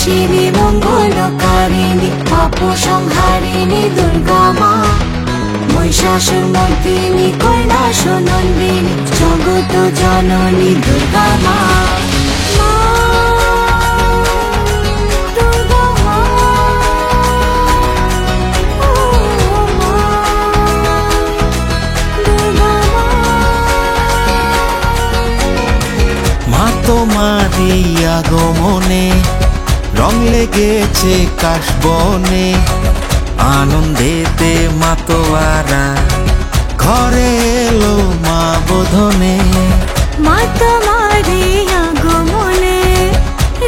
বিনাশিনী মঙ্গলকারিণী পাপ সংহারিণী দুর্গা মা, মহিষাসুরমর্দিনী কৈলাসনন্দিনী জগত জননী দুর্গা মা। তোমার এই আগমনে রং লেগেছে কাশবনে, আনন্দেতে মাতোয়ারা ঘরে এলো মা বোধনে। মা তোমার এই আগমনে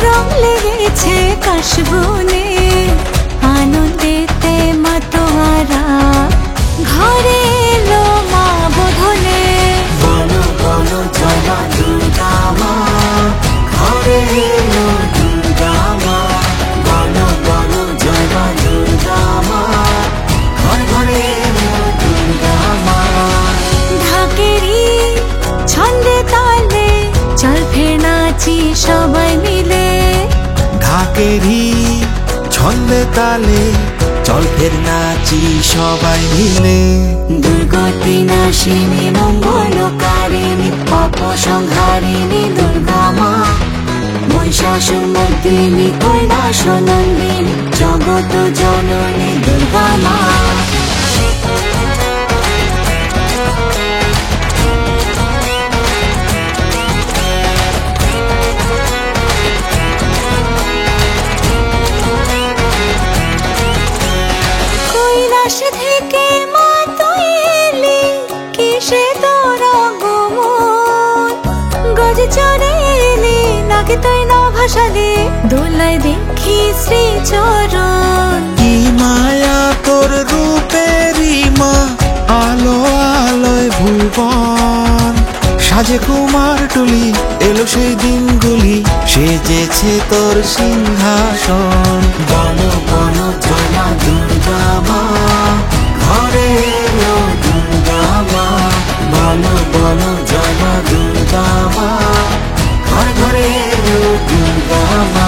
রং লেগেছে কাশবনে, আনন্দেতে মাতোয়ারা ঘরে এলো মা বোধনে। বলো বলো জয় মা দুর্গা মা, ঘরে এলো দুর্গা মা। বলো বলো জয় মা দুর্গা মা, ঘরে ঘরে এলো দুর্গা মা। ঢাকেরই ছন্দে তালে চল ফের নাচি সবাই মিলে। ঢাকেরই ছন্দে তালে চল ফের নাচি সবাই মিলে। দুর্গতি নাশিনী মঙ্গলকারিণী পাপ সংহারিণী দুর্গা মা, মহিষাসুরমর্দিনী কৈলাসনন্দিনী জগত জননী দুর্গা মা। কৈলাস থেকে মা তুই এলি, কিসে তোর আগমন? গজ চড়ে এলি নাকি তুই না ভাসালি, দোলায় দেখি শ্রীচরণ। কি মায়া তোর রূপেরই মা, আলো আলোয় ভুবন সাজে কুমার টুলি। এলো সেই দিনগুলি সেজেছে তোর সিংহাসন। বলো বলো জয় মা দুর্গা মা, ঘরে এলো দুর্গা মা। বলো বলো জয় মা দুর্গা মা, ঘরে ঘরে এলো দুর্গা মা।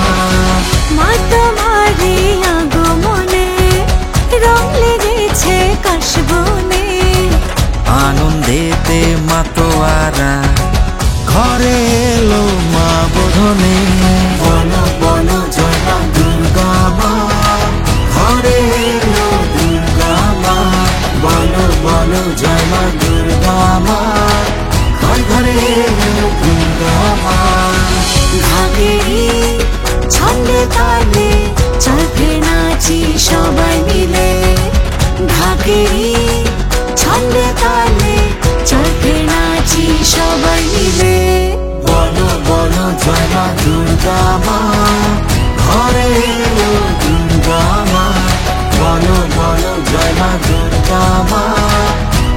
মা তোমার এই আগমনে রং লেগেছে কাশবনে, আনন্দেতে মাতোয়ারা ঘরে এলো মা বোধনে। বলো বলো জয় মা দুর্গা মা, ঘরে এলো দুর্গা মা। বলো বলো জয় মা দুর্গা মা, ঘরে ঘরে এলো দুর্গা মা। ঘাগেরই ছন্দে তালে চল ফের নাচি সবাই মিলে। ঘাগেরই ছন্দে তালে চল ফের নাচি সবাই মিলে। বলো বলো জয় মা দুর্গা মা, ঘরে এলো দুর্গা মা। বলো বলো জয় মা দুর্গা মা,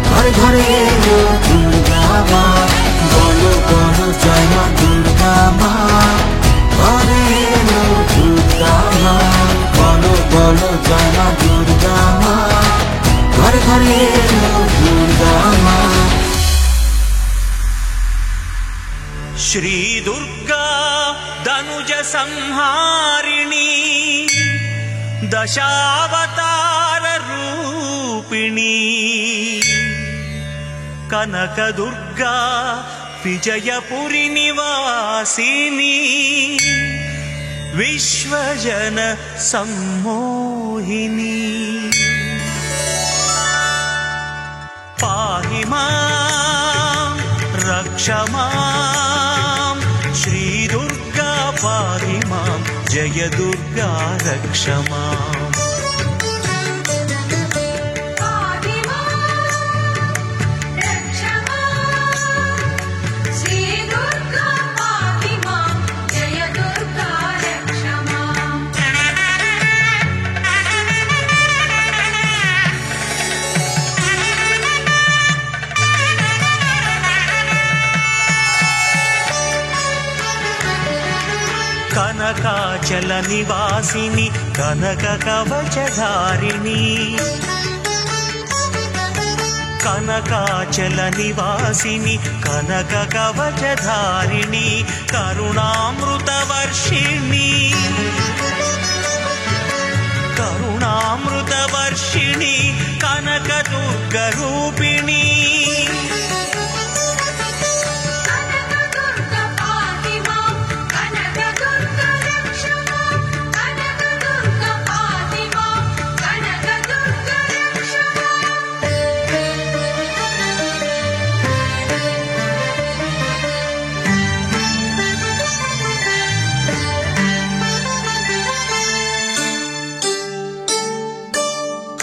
ঘরে ঘরে এলো দুর্গা মা। বলো বলো জয় মা দুর্গা মা, ঘরে এলো দুর্গা মা। বলো বলো জয় মা দুর্গা মা, ঘরে ঘরে এলো দুর্গা মা। श्री दुर्गा दनुज संहारिणी दशावतार रूपिणी, कनक दुर्गा विजयपुरी निवासिनी, विश्वजन सम्मोहिनी। पाहि मां रक्ष मां, श्री दुर्गा पाहि मां, जय दुर्गा रक्ष मां। कनकाचल निवासिनी कनक कवचधारिणी, कनकाचल निवासिनी कनक कवचधारिणी, करुणामृत वर्षिणी, కరుణామృతవర్షిణి కనకదుర్గరూపిణి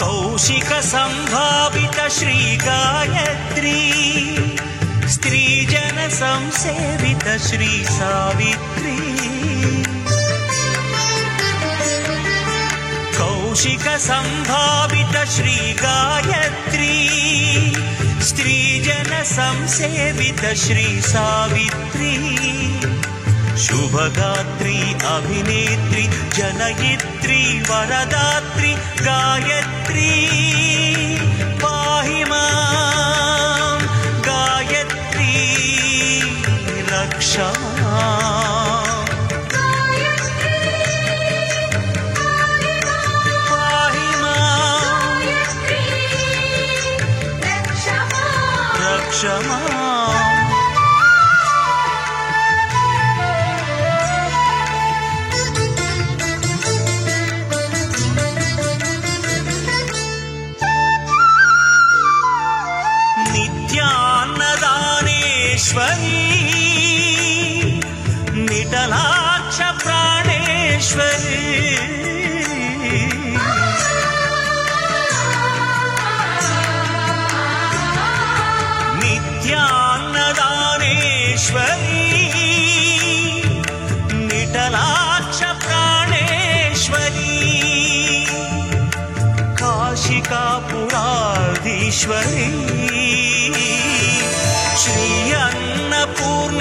కౌశిక సంభావిత శ్రీ గాయత్రి స్త్రీజన సంసేవిత శ్రీ సావిత్రి కౌశిక సంభావిత శ్రీ గాయత్రి స్త్రీజన సంసేవిత శ్రీ సావిత్రి శుభగాత్రి అభినేత్రి జనయిత్రి వరదాత్రి గాయత్రి పాహి మాం గాయత్రి రక్ష మాం పాహి మాం రక్ష మాం నిటలాక్ష ప్రాణేశ్వరి నిత్యాన్నదానేశ్వరి నిటలాక్ష ప్రాణేశ్వరి కాశికాపురాధీశ్వరి శ్రీ అన్నపూర్ణేశ్వరి